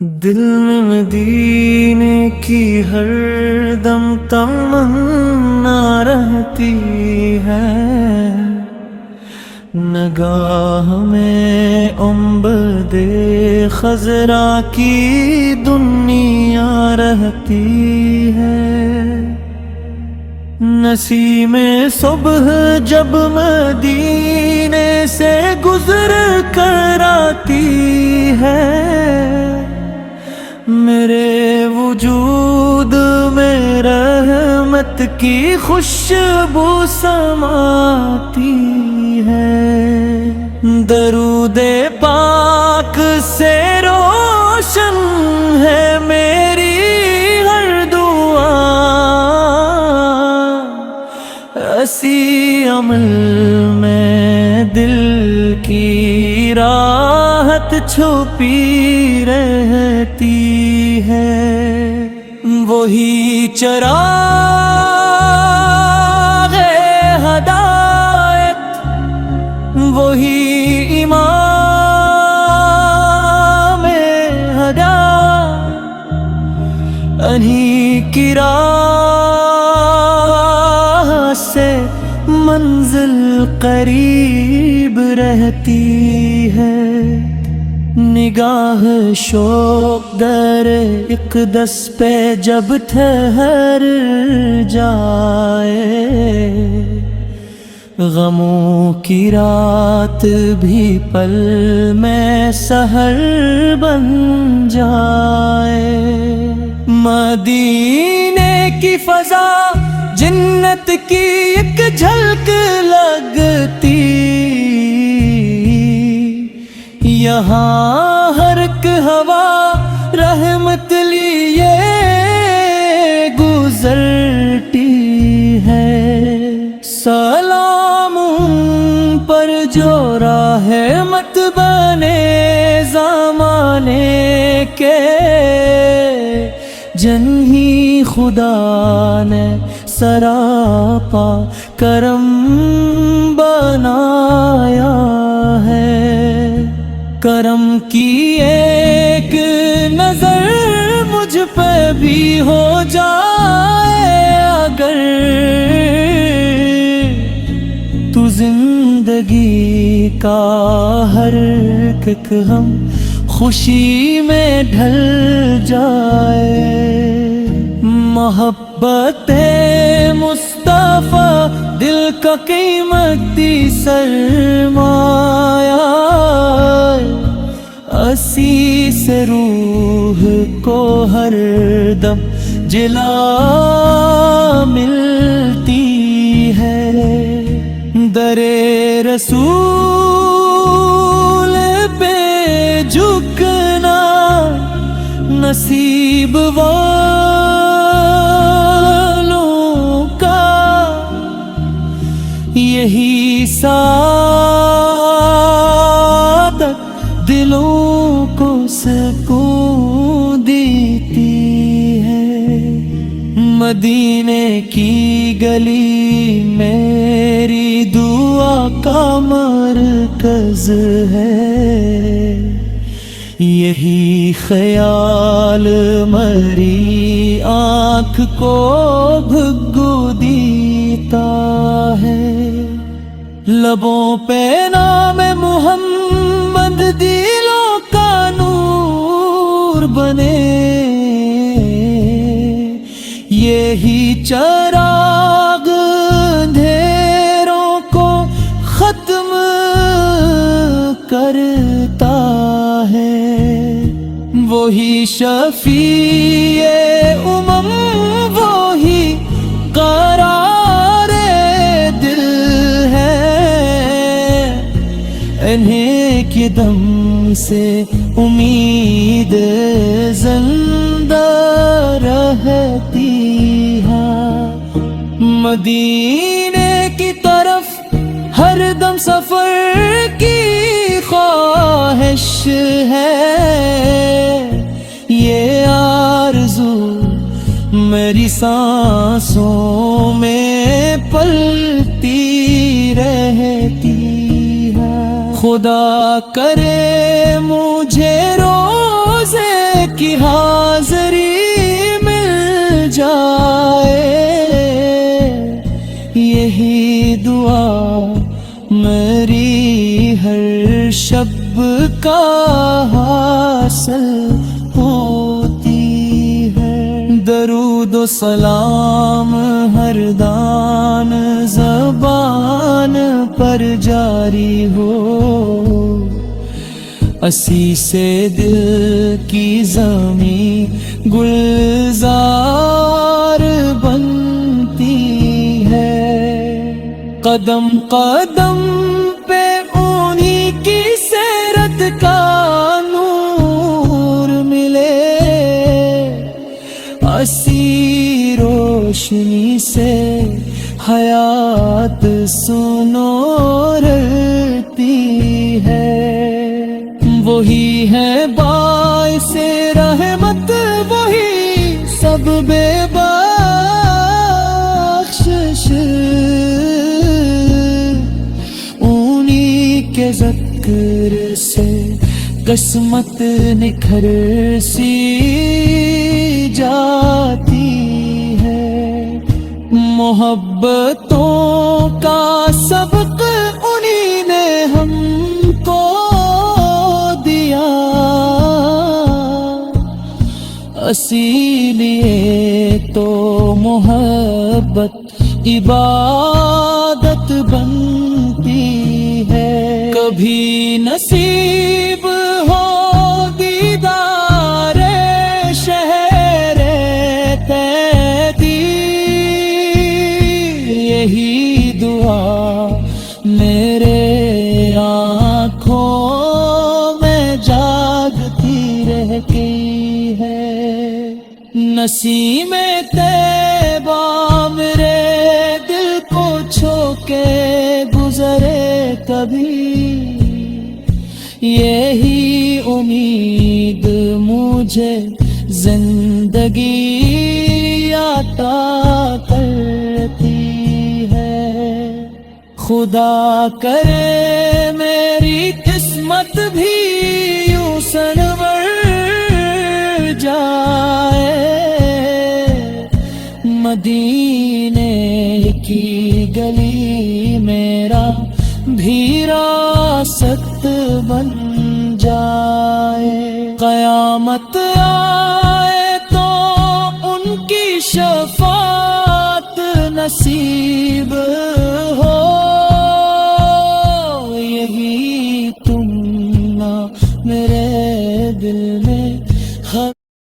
دل میں مدینے کی ہر دم تمنا رہتی ہے، نگاہ میں عمبد خضرا کی دنیا رہتی ہے۔ نسیم صبح جب مدینے سے گزر کر آتی ہے، میرے وجود میں رحمت کی خوشبو سماتی ہے۔ درود پاک سے روشن ہے میری ہر دعا، اسی عمل میں دل کی راحت چھپی رہتی ہے۔ وہی چراغ ہدایت، وہی امام ہدایت، انہی کی راہ سے منزل قریب رہتی ہے۔ نگاہ شوق در اقدس پہ جب ٹھہر جائے، غموں کی رات بھی پل میں سحر بن جائے۔ مدینے کی فضا جنت کی ایک جھلک لگتی، یہاں ہر ایک ہوا رحمت لیے گزرتی ہے۔ سلام ان پر جو رحمت بنے زمانے کے، جن ہی خدا نے سراپا کرم بنایا ہے۔ کرم کی ایک نظر مجھ پہ بھی ہو جائے اگر، تو زندگی کا ہر ایک غم خوشی میں ڈھل جائے۔ محبت مصطفیٰ دل کا قیمتی سرمایہ، اسی سے روح کو ہر دم جلا ملتی ہے۔ در رسول پہ جھکنا نصیب والوں کا، یہی سعادت دلوں کو سکون دیتی ہے۔ مدینے کی گلی میری دعا کا مرکز ہے، یہی خیال میری آنکھ کو بھگو دیتا ہے۔ لبوں پہ نام محمد دلوں کا نور بنے، یہی چراغ اندھیروں کو ختم کرتا ہے۔ وہی شفیع امم، وہی قرار دل ہے، انہیں کے دم سے امید زندہ رہتی ہے۔ مدینے کی طرف ہر دم سفر کی خواہش ہے، یہ آرزو میری سانسوں میں پلتی رہتی ہے۔ خدا کرے مجھے روزے کی حاضری مل جائے، یہی دعا میری ہر شب کا حاصل ہوتی ہے۔ درود و سلام ہر دان زبان پر جاری ہو، اسی سے دل کی زمین گلزار بنتی ہے۔ قدم قدم پہ انہی کی سیرت کا نور ملے، اسی روشنی سے حیات سنورتی ہے۔ وہی ہے باعث رحمت، وہی سبب بخشش، انہی کے ذکر سے قسمت نکھر سی جاتی ہے۔ محبتوں کا سبق انہی نے ہم کو دیا، اسی لیے تو محبت عبادت بنتی ہے۔ کبھی نصیب ہو دیدار شہر تیدی، یہی دعا میرے آنکھوں میں جاگتی رہتی ہے۔ نسیم طیبہ میرے دل کو چھو کے گزرے کبھی، یہی امید مجھے زندگی عطا کرتی ہے۔ خدا کرے میری قسمت بھی یوں سنور جائے، مدینے کی گلی میرا بھی راست بن جائے۔ قیامت آئے تو ان کی شفاعت نصیب